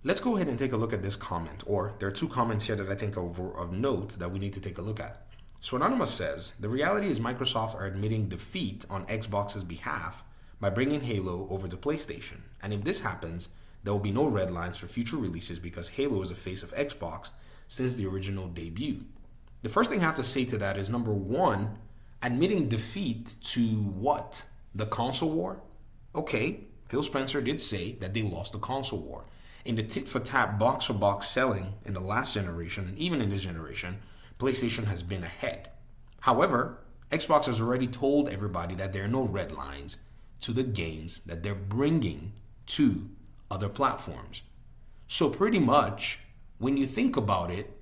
Let's go ahead and take a look at this comment, or there are two comments here that I think are of note that we need to take a look at. So Anonymous says, the reality is Microsoft are admitting defeat on Xbox's behalf by bringing Halo over to PlayStation. And if this happens, there will be no red lines for future releases because Halo is the face of Xbox since the original debut. The first thing I have to say to that is, number one, admitting defeat to what? The console war? Okay, Phil Spencer did say that they lost the console war. In the tit-for-tat, box-for-box selling in the last generation, and even in this generation, PlayStation has been ahead. However, Xbox has already told everybody that there are no red lines to the games that they're bringing to other platforms. So pretty much, when you think about it,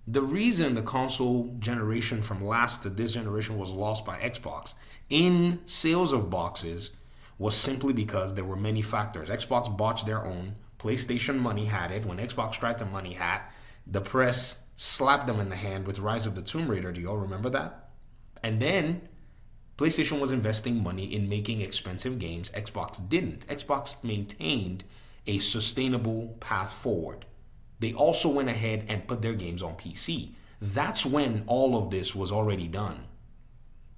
the reason the console generation from last to this generation was lost by Xbox in sales of boxes was simply because there were many factors. Xbox botched their own. PlayStation money had it. When Xbox tried to money hat, the press slapped them in the hand with Rise of the Tomb Raider. Do you all remember that? And then PlayStation was investing money in making expensive games. Xbox didn't. Xbox maintained a sustainable path forward. They also went ahead and put their games on PC. That's when all of this was already done.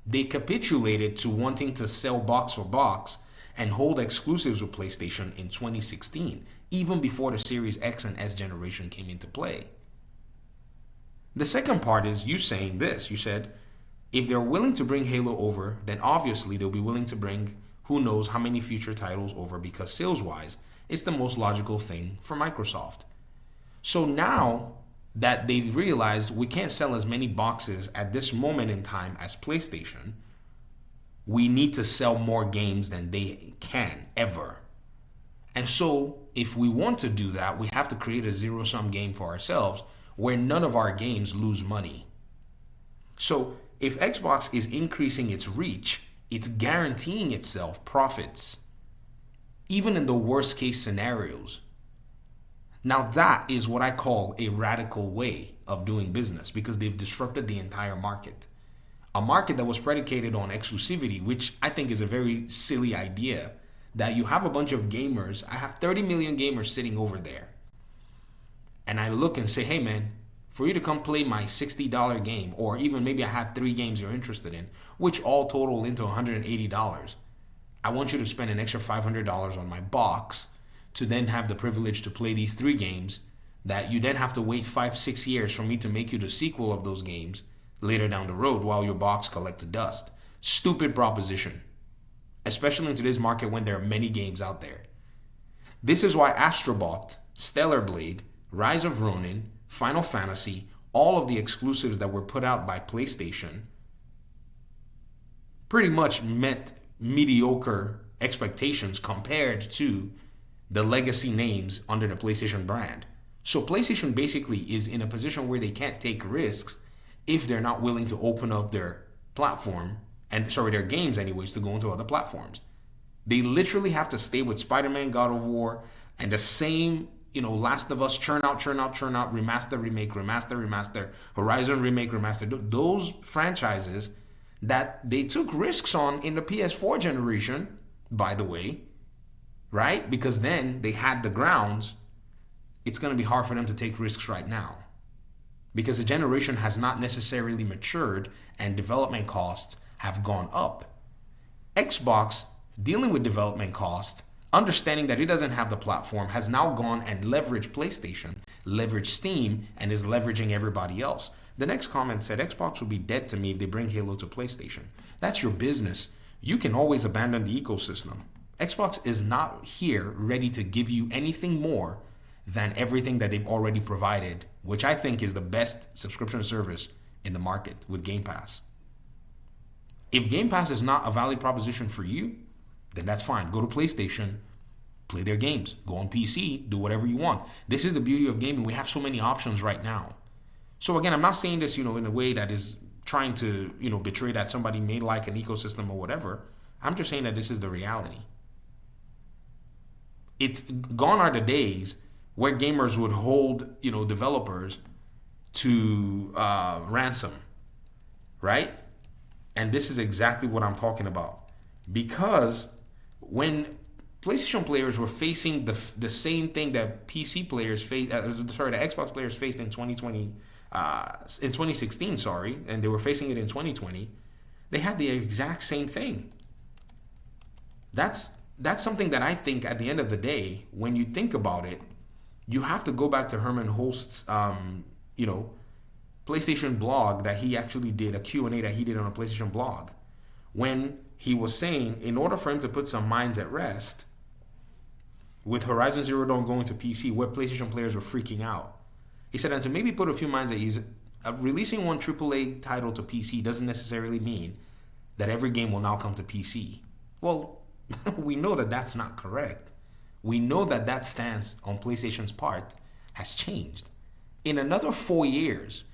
They capitulated to wanting to sell box for box and hold exclusives with PlayStation in 2016, even before the Series X and S generation came into play. The second part is you saying this. You said, if they're willing to bring Halo over, then obviously they'll be willing to bring who knows how many future titles over because sales-wise, it's the most logical thing for Microsoft. So now that they've realized we can't sell as many boxes at this moment in time as PlayStation, we need to sell more games than they can ever. And so if we want to do that, we have to create a zero-sum game for ourselves where none of our games lose money. So if Xbox is increasing its reach, it's guaranteeing itself profits, even in the worst case scenarios. Now that is what I call a radical way of doing business because they've disrupted the entire market. A market that was predicated on exclusivity, which I think is a very silly idea, that you have a bunch of gamers. I have 30 million gamers sitting over there. And I look and say, hey man, for you to come play my $60 game, or even maybe I have 3 games you're interested in, which all total into $180, I want you to spend an extra $500 on my box to then have the privilege to play these 3 games that you then have to wait 5-6 years for me to make you the sequel of those games later down the road while your box collects dust. Stupid proposition, especially in today's market when there are many games out there. This is why Astrobot, Stellar Blade, Rise of Ronin, Final Fantasy, all of the exclusives that were put out by PlayStation pretty much met mediocre expectations compared to the legacy names under the PlayStation brand. So PlayStation basically is in a position where they can't take risks if they're not willing to open up their platform, their games anyways, to go into other platforms. They literally have to stay with Spider-Man, God of War, and the same, Last of Us, churn out, remaster, remake, remaster, Horizon remake, remaster. Those franchises that they took risks on in the PS4 generation, by the way, right? Because then they had the grounds. It's going to be hard for them to take risks right now because the generation has not necessarily matured and development costs have gone up. Xbox, dealing with development costs, understanding that it doesn't have the platform, has now gone and leveraged PlayStation, leveraged Steam, and is leveraging everybody else. The next comment said, Xbox will be dead to me if they bring Halo to PlayStation. That's your business. You can always abandon the ecosystem. Xbox is not here ready to give you anything more than everything that they've already provided, which I think is the best subscription service in the market with Game Pass. If Game Pass is not a valid proposition for you, then that's fine. Go to PlayStation, play their games. Go on PC, do whatever you want. This is the beauty of gaming. We have so many options right now. So again, I'm not saying this, in a way that is trying to, betray that somebody may like an ecosystem or whatever. I'm just saying that this is the reality. It's gone are the days where gamers would hold, developers to ransom, right? And this is exactly what I'm talking about. Because when PlayStation players were facing the same thing that PC players faced. The Xbox players faced in 2020, in 2016. Sorry, and they were facing it in 2020. They had the exact same thing. That's something that I think at the end of the day, when you think about it, you have to go back to Herman Holst's, PlayStation blog that he actually did, a Q&A that he did on a PlayStation blog, when he was saying in order for him to put some minds at rest, with Horizon Zero Dawn going to PC, where PlayStation players were freaking out, he said, and to maybe put a few minds at ease, releasing one AAA title to PC doesn't necessarily mean that every game will now come to PC. Well, we know that that's not correct. We know that that stance on PlayStation's part has changed. In another 4 years,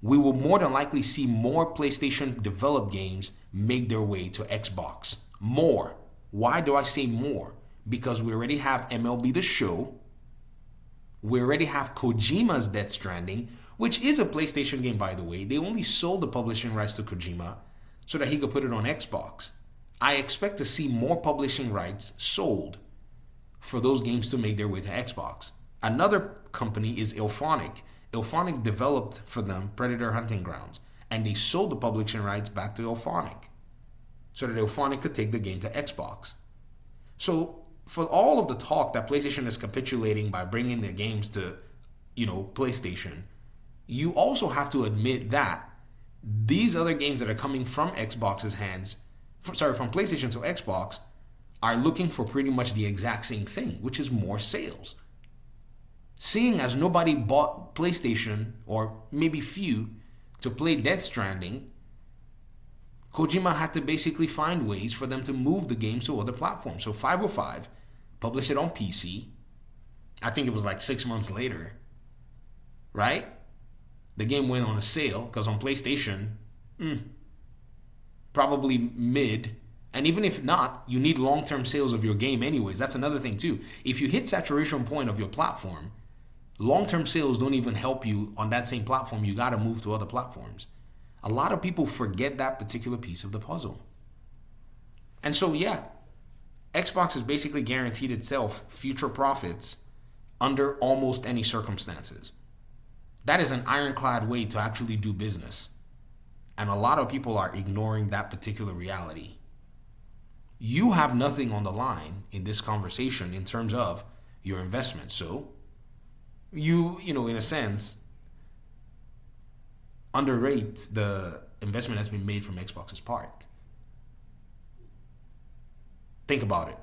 we will more than likely see more PlayStation developed games make their way to Xbox. More. Why do I say more? Because we already have MLB The Show. We already have Kojima's Death Stranding, which is a PlayStation game, by the way. They only sold the publishing rights to Kojima so that he could put it on Xbox. I expect to see more publishing rights sold for those games to make their way to Xbox. Another company is Ilphonic. Ilphonic developed for them Predator Hunting Grounds, and they sold the publishing rights back to Ilphonic so that Ilphonic could take the game to Xbox. So for all of the talk that PlayStation is capitulating by bringing their games to, PlayStation, you also have to admit that these other games that are coming from Xbox's hands, from PlayStation to Xbox, are looking for pretty much the exact same thing, which is more sales. Seeing as nobody bought PlayStation, or maybe few, to play Death Stranding, Kojima had to basically find ways for them to move the games to other platforms. So 505 published it on PC. I think it was like 6 months later, right? The game went on a sale because on PlayStation, probably mid. And even if not, you need long-term sales of your game anyways. That's another thing too. If you hit saturation point of your platform, long-term sales don't even help you on that same platform. You got to move to other platforms. A lot of people forget that particular piece of the puzzle. And so, yeah, Xbox has basically guaranteed itself future profits under almost any circumstances. That is an ironclad way to actually do business. And a lot of people are ignoring that particular reality. You have nothing on the line in this conversation in terms of your investment. So you in a sense, underrate the investment that's been made from Xbox's part. Think about it.